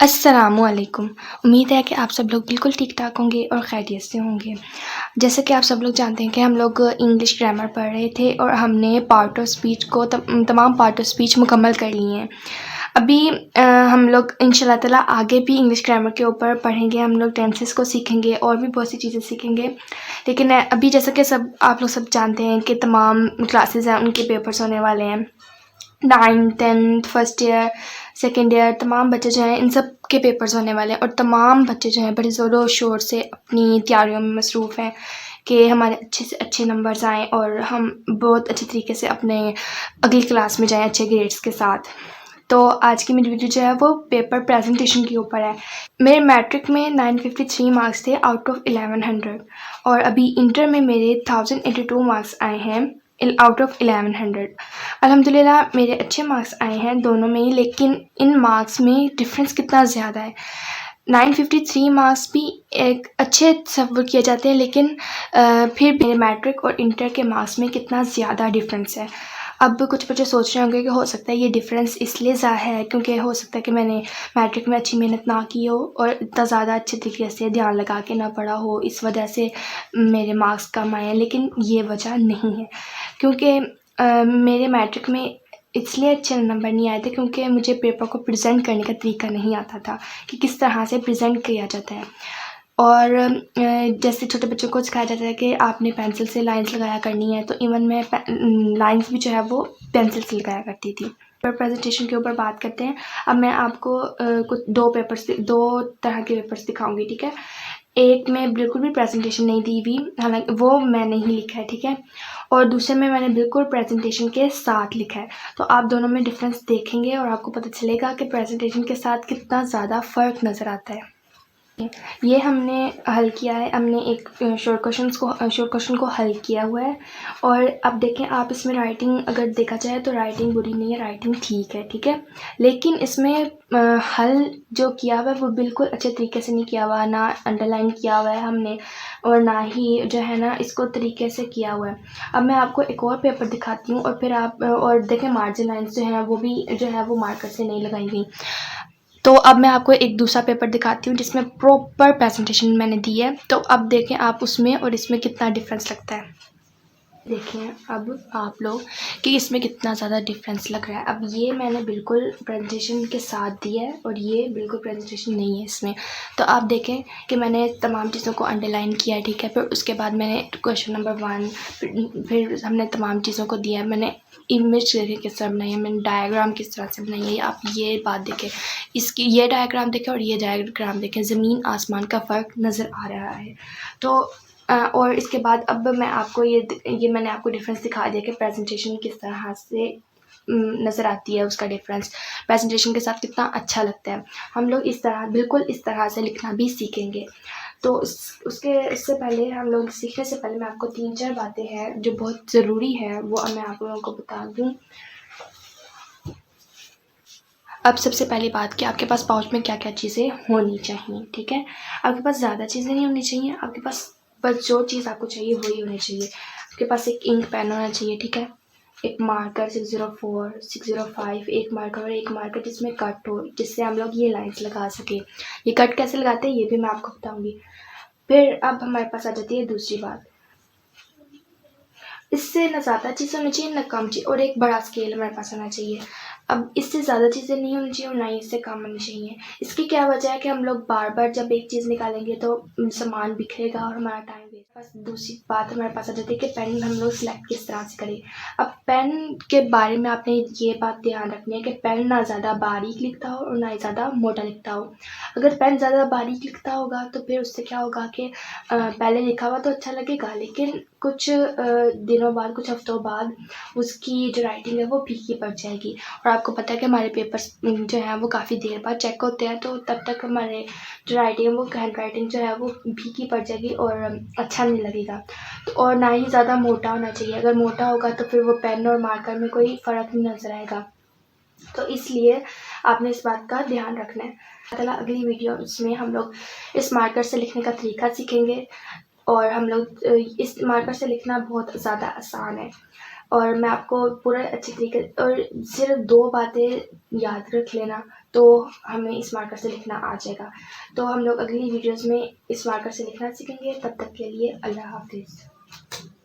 अस्सलामुअलैकुम। उम्मीद है कि आप सब लोग बिल्कुल ठीक-ठाक होंगे और खैरियत से होंगे। जैसे कि आप सब लोग जानते हैं कि हम लोग इंग्लिश ग्रामर पढ़ रहे थे और हमने पार्ट ऑफ स्पीच को तमाम पार्ट ऑफ स्पीच मुकम्मल कर लिए हैं। अभी हम लोग इंशाल्लाह ताला आगे भी इंग्लिश ग्रामर के ऊपर पढ़ेंगे, हम लोग टेंसेस को सीखेंगे और भी बहुत सी चीज़ें सीखेंगे। लेकिन अभी जैसा कि आप लोग सब जानते हैं कि तमाम क्लासेस हैं, उनके पेपर्स होने वाले हैं। 9th 10th first year second year तमाम बच्चे जो हैं इन सब के पेपर्स होने वाले हैं और तमाम बच्चे जो हैं बड़े ज़ोरों शोर से अपनी तैयारियों में मसरूफ़ हैं कि हमारे अच्छे से अच्छे नंबर्स आएँ और हम बहुत अच्छे तरीके से अपने अगली क्लास में जाएँ अच्छे ग्रेड्स के साथ। तो आज की मेरी वीडियो जो है वो पेपर प्रेजेंटेशन के ऊपर है। मेरे मैट्रिक में 953 मार्क्स थे आउट ऑफ 1100 और अभी इंटर में मेरे 1082 मार्क्स आए हैं आउट ऑफ 1100। अल्हम्दुलिल्लाह मेरे अच्छे मार्क्स आए हैं दोनों में ही, लेकिन इन मार्क्स में डिफरेंस कितना ज़्यादा है। 953 मार्क्स भी एक अच्छे तस्वुर किए जाते हैं, लेकिन फिर मेरे मैट्रिक और इंटर के मार्क्स में कितना ज़्यादा डिफरेंस है। अब कुछ बच्चे सोच रहे होंगे कि हो सकता है ये डिफरेंस इसलिए ज़्यादा है क्योंकि हो सकता है कि मैंने मैट्रिक में अच्छी मेहनत ना की हो और इतना ज़्यादा अच्छे तरीके से ध्यान लगा के ना पढ़ा हो, इस वजह से मेरे मार्क्स कम आए हैं। लेकिन ये वजह नहीं है, क्योंकि मेरे मैट्रिक में इसलिए अच्छे नंबर नहीं आए थे क्योंकि मुझे पेपर को प्रेजेंट करने का तरीका नहीं आता था कि किस तरह से प्रेजेंट किया जाता है। और जैसे छोटे बच्चों को सिखाया जाता है कि आपने पेंसिल से लाइंस लगाया करनी है, तो इवन मैं लाइंस भी जो है वो पेंसिल से लगाया करती थी। पेपर प्रेजेंटेशन के ऊपर बात करते हैं। अब मैं आपको कुछ दो तरह के पेपर्स दिखाऊंगी, ठीक है। एक में बिल्कुल भी प्रेजेंटेशन नहीं दी हुई, हालांकि वो मैंने ही लिखा है, ठीक है, और दूसरे में मैंने बिल्कुल प्रेजेंटेशन के साथ लिखा है। तो आप दोनों में डिफरेंस देखेंगे और आपको पता चलेगा कि प्रेजेंटेशन के साथ कितना ज़्यादा फ़र्क नज़र आता है। ये हमने हल किया है, हमने एक शॉर्ट क्वेश्चन को हल किया हुआ है। और अब देखें आप इसमें राइटिंग अगर देखा जाए तो राइटिंग बुरी नहीं है, राइटिंग ठीक है। लेकिन इसमें हल जो किया हुआ है वो बिल्कुल अच्छे तरीके से नहीं किया हुआ, ना अंडरलाइन किया हुआ है हमने और ना ही जो है ना इसको तरीके से किया हुआ है। अब मैं आपको एक और पेपर दिखाती हूँ और फिर आप और देखें मार्जिन लाइन्स जो हैं वो भी जो है वो मार्कर से नहीं लगाई गई। तो अब मैं आपको एक दूसरा पेपर दिखाती हूँ जिसमें प्रॉपर प्रेजेंटेशन मैंने दी है। तो अब देखें आप उसमें और इसमें कितना डिफरेंस लगता है। देखें अब आप लोग कि इसमें कितना ज़्यादा डिफरेंस लग रहा है। अब ये मैंने बिल्कुल प्रेजेंटेशन के साथ दिया है और ये बिल्कुल प्रेजेंटेशन नहीं है इसमें। तो आप देखें कि मैंने तमाम चीज़ों को अंडरलाइन किया है, ठीक है। फिर उसके बाद मैंने क्वेश्चन नंबर 1 फिर हमने तमाम चीज़ों को दिया है। मैंने इमेज किस तरह बनाई है, मैंने डायग्राम किस तरह से बनाई है। आप ये बात देखें, इसकी ये डायग्राम देखें और ये डायग्राम देखें, ज़मीन आसमान का फ़र्क नज़र आ रहा है। तो और इसके बाद अब मैं आपको ये मैंने आपको डिफरेंस दिखा दिया कि प्रेजेंटेशन किस तरह से नज़र आती है, उसका डिफरेंस प्रेजेंटेशन के साथ कितना अच्छा लगता है। हम लोग बिल्कुल इस तरह से लिखना भी सीखेंगे। तो इससे पहले हम लोग सीखने से पहले मैं आपको 3-4 बातें हैं जो बहुत ज़रूरी है वो मैं आप लोगों को बता दूँ। अब सबसे पहली बात कि आपके पास पाउच में क्या क्या चीज़ें होनी चाहिए, ठीक है। आपके पास ज़्यादा चीज़ें नहीं होनी चाहिए, आपके पास बस जो चीज़ आपको चाहिए वही होनी चाहिए। आपके पास एक इंक पेन होना चाहिए, ठीक है। एक मार्कर 604 605, एक मार्कर जिसमें कट हो, जिससे हम लोग ये लाइन्स लगा सकें। ये कट कैसे लगाते हैं ये भी मैं आपको बताऊँगी। फिर अब हमारे पास आ जाती है दूसरी बात, इससे ना ज़्यादा चीज़ होनी चाहिए ना कम चीज़, और एक बड़ा स्केल हमारे पास होना चाहिए। अब इससे ज़्यादा चीज़ें नहीं होनी चाहिए और ना ही इससे कम होनी चाहिए। इसकी क्या वजह है कि हम लोग बार बार जब एक चीज़ निकालेंगे तो सामान बिखरेगा और हमारा टाइम वेस्ट। बस दूसरी बात हमारे पास आ जाती है कि पेन हम लोग सिलेक्ट किस तरह से करें। अब पेन के बारे में आपने ये बात ध्यान रखनी है कि पेन ना ज़्यादा बारीक लिखता हो और ना ही ज़्यादा मोटा लिखता हो। अगर पेन ज़्यादा बारीक लिखता होगा तो फिर उससे क्या होगा कि पहले लिखा हुआ तो अच्छा लगेगा, लेकिन कुछ दिनों बाद, कुछ हफ्तों बाद उसकी जो राइटिंग है वो फीकी पड़ जाएगी। और आपको पता है कि हमारे पेपर्स जो हैं वो काफ़ी देर बाद चेक होते हैं, तो तब तक हमारे जो राइटिंग है वो हैंड राइटिंग जो है वो फीकी पड़ जाएगी और अच्छा नहीं लगेगा। तो और ना ही ज़्यादा मोटा होना चाहिए, अगर मोटा होगा तो फिर वो पेन और मार्कर में कोई फ़र्क नहीं नज़र आएगा। तो इसलिए आपने इस बात का ध्यान रखना है। अगली वीडियो में हम लोग इस मार्कर से लिखने का तरीका सीखेंगे और हम लोग इस मार्कर से लिखना बहुत ज़्यादा आसान है। और मैं आपको पूरा अच्छे तरीके और सिर्फ 2 बातें याद रख लेना तो हमें इस मार्कर से लिखना आ जाएगा। तो हम लोग अगली वीडियोज़ में इस मार्कर से लिखना सीखेंगे। तब तक के लिए अल्लाह हाफ़िज़।